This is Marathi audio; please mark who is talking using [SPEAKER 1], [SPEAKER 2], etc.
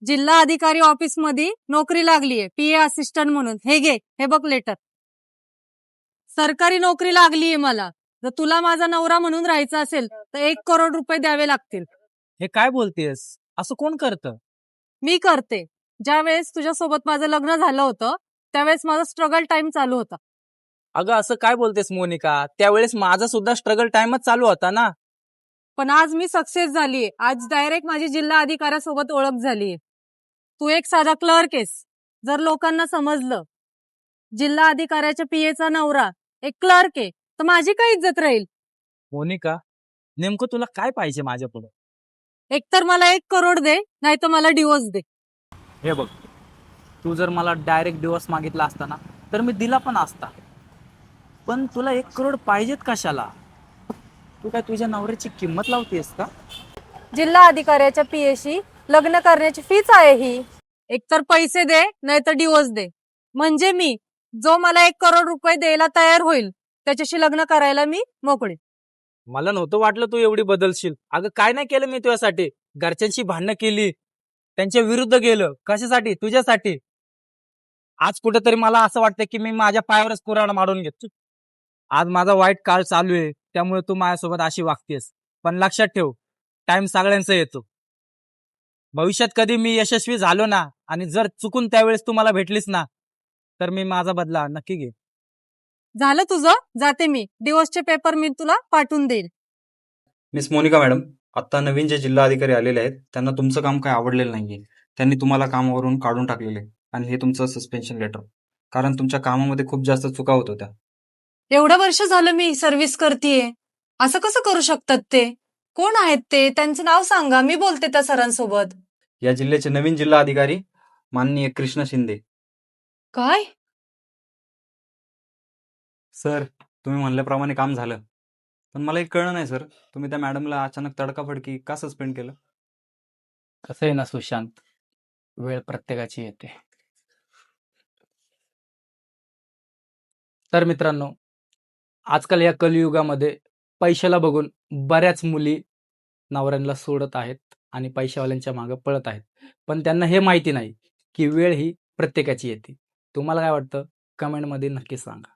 [SPEAKER 1] जिल्हा अधिकारी ऑफिस मध्ये नोकरी लागलीये, पीए असिस्टंट म्हणून. हे घे, हे बघ लेटर. सरकारी नोकरी लागलीये मला. जर तुला माझा नवरा म्हणून राहायचं असेल तर 1 करोड रुपये द्यावे लागतील.
[SPEAKER 2] हे काय बोलतेस? असं कोण करतं?
[SPEAKER 1] मी करते. ज्या वेळेस तुझ्यासोबत माझं लग्न झालं होतं त्यावेळेस माझा स्ट्रगल टाइम चालू होता.
[SPEAKER 2] अगं असं काय बोलतेस मोनिका? त्यावेळेस माझा सुद्धा स्ट्रगल टाइमच चालू होता ना.
[SPEAKER 1] पण आज मी सक्सेस झालीये. आज डायरेक्ट माझी जिल्हा अधिकाऱ्यासोबत ओळख झालीये. तू एक साधा क्लर्क आहेस. जर लोकांना समजलं जिल्हा अधिकाऱ्याच्या पीएचा नवरा एक क्लर्क आहे तर माझी काय इज्जत राहील?
[SPEAKER 2] मोनिका, नेमकं तुला काय पाहिजे माझ्या पुढे?
[SPEAKER 1] एकतर मला 1 करोड दे, नाही तर मला डिवोर्स दे.
[SPEAKER 2] हे बघ, तू जर मला डायरेक्ट डिवोर्स मागितला असता ना तर मी दिला पण असता. पण तुला 1 करोड पाहिजेत कशाला? तू काय तुझ्या नवऱ्याची किंमत लावतेस का?
[SPEAKER 1] जिल्हा अधिकाऱ्याच्या पीएशी लग्न करण्याची फीच आहे ही. एकतर पैसे दे, नाही तर डिवोर्स दे. म्हणजे मी जो मला 1 करोड रुपये द्यायला तयार होईल त्याच्याशी लग्न करायला मी मोकळे.
[SPEAKER 2] मला नव्हतं वाटलं तू एवढी बदलशील. अगं काय नाही केलं मी तुझ्यासाठी. घरच्यांशी भांडणं केली, त्यांच्या विरुद्ध गेलं. कशासाठी? तुझ्यासाठी. आज कुठेतरी मला असं वाटतं की मी माझ्या पायावरच कुऱ्हाड मारून घेतो. आज माझा वाईट काळ चालू आहे, त्यामुळे तू माझ्यासोबत अशी वागतेस. पण लक्षात ठेव, टाइम सगळ्यांचा येतो. भविष्यात कधी मी यशस्वी झालो ना आणि जर चुकून त्यावेळेस तू मला भेटलीस ना तर मी माझा बदला नक्की घे.
[SPEAKER 1] झालं तुझं, जाते मी. डिवोर्सचे पेपर मी तुला पाठवून देईल.
[SPEAKER 3] मिस मोनिका मॅडम, आता नवीन जे जिल्हा अधिकारी आलेले आहेत त्यांना तुमचं काम काय आवडलेलं नाहीये. त्यांनी तुम्हाला कामावरून काढून टाकलेले आणि हे तुमचं सस्पेन्शन लेटर. कारण तुमच्या कामामध्ये खूप जास्त चुका होत होत्या.
[SPEAKER 1] एवढं वर्ष झालं मी सर्व्हिस करतेय. असं कसं करू शकतात ते? कोण आहेत ते? त्यांचं नाव सांगा, मी बोलते त्या सरांसोबत.
[SPEAKER 3] या जिल्ह्याचे नवीन जिल्हा अधिकारी माननीय कृष्ण शिंदे.
[SPEAKER 1] काय?
[SPEAKER 3] सर, तुम्ही म्हणल्याप्रमाणे काम झालं. पण मला एक कळलं नाही सर, तुम्ही त्या मॅडमला अचानक तडकाफडकी का सस्पेंड केलं?
[SPEAKER 2] कसं आहे ना सुशांत, वेळ प्रत्येकाची येते. तर मित्रांनो, आजकाल या कलियुगामध्ये पैशाला बघून बऱ्याच मुली नवऱ्यांना सोडत आहेत आणि पैशावाल्यांच्या मागे पळत आहेत. पण त्यांना हे माहिती नाही की वेळ ही प्रत्येकाची येते. तुम्हाला काय वाटतं? कमेंटमध्ये नक्की सांगा.